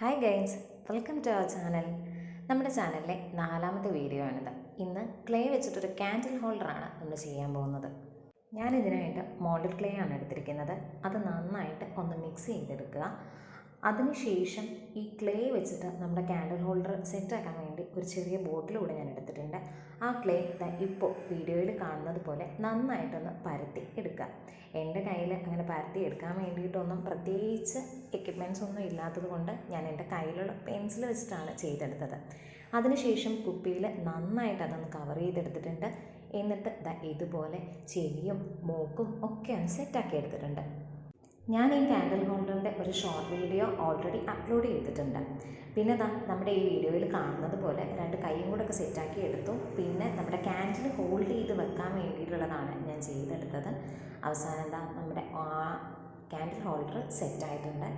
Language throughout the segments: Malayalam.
Hi guys, welcome to our channel. നമ്മുടെ ചാനലിലെ 4ാമത്തെ വീഡിയോ ആണിത്. ഇന്ന് ക്ലേ വെച്ചിട്ടൊരു ക്യാൻഡിൽ ഹോൾഡറാണ് നമ്മൾ ചെയ്യാൻ പോകുന്നത്. ഞാനിതിനായിട്ട് മോൾഡഡ് ക്ലേ ആണ് എടുത്തിരിക്കുന്നത്. അത് നന്നായിട്ട് ഒന്ന് മിക്സ് ചെയ്തെടുക്കുക. അതിനുശേഷം ഈ ക്ലേ വെച്ചിട്ട് നമ്മുടെ ക്യാൻഡിൽ ഹോൾഡർ സെറ്റാക്കാൻ വേണ്ടി ഒരു ചെറിയ ബോട്ടിലൂടെ ഞാൻ എടുത്തിട്ടുണ്ട്. ആ ക്ലേ ഇപ്പോൾ വീഡിയോയിൽ കാണുന്നത് പോലെ നന്നായിട്ടൊന്ന് പരത്തി എടുക്കുക. എൻ്റെ കയ്യിൽ അങ്ങനെ പരത്തി എടുക്കാൻ വേണ്ടിയിട്ടൊന്നും പ്രത്യേകിച്ച് എക്യുപ്മെൻറ്റ്സ് ഒന്നും ഇല്ലാത്തത് കൊണ്ട് ഞാൻ എൻ്റെ കയ്യിലുള്ള പെൻസിൽ വെച്ചിട്ടാണ് ചെയ്തെടുത്തത്. അതിനുശേഷം കുപ്പിയിൽ നന്നായിട്ട് അതൊന്ന് കവർ ചെയ്തെടുത്തിട്ടുണ്ട്. എന്നിട്ട് ഇതുപോലെ ചെവിയും മൂക്കും ഒക്കെ ഒന്ന് സെറ്റാക്കി എടുത്തിട്ടുണ്ട്. ഞാൻ ഈ ക്യാൻഡിൽ ഹോൾഡറിൻ്റെ ഒരു ഷോർട്ട് വീഡിയോ ഓൾറെഡി അപ്ലോഡ് ചെയ്തിട്ടുണ്ട്. പിന്നെ നമ്മുടെ ഈ വീഡിയോയിൽ കാണുന്നത് പോലെ 2 കൈയും കൂടെ ഒക്കെ സെറ്റാക്കി എടുത്തു. പിന്നെ നമ്മുടെ ക്യാൻഡിൽ ഹോൾഡ് ചെയ്ത് വെക്കാൻ വേണ്ടിയിട്ടുള്ളതാണ് ഞാൻ ചെയ്തെടുത്തത്. അവസാനം നമ്മുടെ ക്യാൻഡിൽ ഹോൾഡർ സെറ്റായിട്ടുണ്ട്.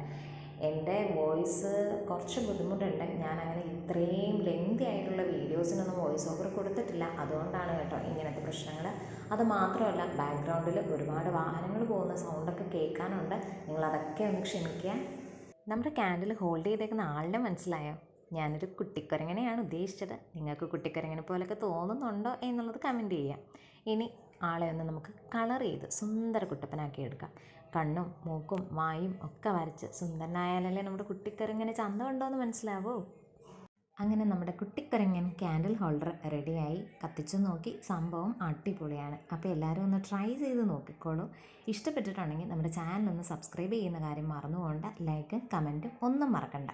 എൻ്റെ വോയിസ് കുറച്ച് ബുദ്ധിമുട്ടുണ്ട്. ഞാനങ്ങനെ ഇത്രയും ലെങ്തി ആയിട്ടുള്ള വീഡിയോസിനൊന്നും വോയിസ് ഓവർ കൊടുത്തിട്ടില്ല. അതുകൊണ്ടാണ് കേട്ടോ ഇങ്ങനത്തെ പ്രശ്നങ്ങൾ. അത് മാത്രമല്ല, ബാക്ക്ഗ്രൗണ്ടിൽ ഒരുപാട് വാഹനങ്ങൾ പോകുന്ന സൗണ്ടൊക്കെ കേൾക്കാനുണ്ട്. നിങ്ങളതൊക്കെ ഒന്ന് ക്ഷമിക്കുക. നമ്മുടെ ക്യാൻഡിൽ ഹോൾഡ് ചെയ്തേക്കുന്ന ആളിനെ മനസ്സിലായോ? ഞാനൊരു കുട്ടിക്കുരങ്ങനെയാണ് ഉദ്ദേശിച്ചത്. നിങ്ങൾക്ക് കുട്ടിക്കുരങ്ങനെ പോലൊക്കെ തോന്നുന്നുണ്ടോ എന്നുള്ളത് കമൻറ്റ് ചെയ്യാം. ഇനി ആളെ ഒന്ന് നമുക്ക് കളർ ചെയ്ത് സുന്ദര കുട്ടപ്പനാക്കി എടുക്കാം. കണ്ണും മൂക്കും വായും ഒക്കെ വരച്ച് സുന്ദരനായാലല്ലേ നമ്മുടെ കുട്ടിക്കുരങ്ങനെ ചന്തമുണ്ടോ എന്ന് മനസ്സിലാവൂ. അങ്ങനെ നമ്മുടെ കുട്ടിക്കുരങ്ങൻ ക്യാൻഡിൽ ഹോൾഡർ റെഡിയായി. കത്തിച്ചു നോക്കി, സംഭവം അടിപൊളിയാണ്. അപ്പോൾ എല്ലാവരും ഒന്ന് ട്രൈ ചെയ്ത് നോക്കിക്കോളൂ. ഇഷ്ടപ്പെട്ടിട്ടുണ്ടെങ്കിൽ നമ്മുടെ ചാനൽ ഒന്ന് സബ്സ്ക്രൈബ് ചെയ്യുന്ന കാര്യം മറന്നുകൊണ്ട് ലൈക്കും കമൻറ്റും ഒന്നും മറക്കണ്ട.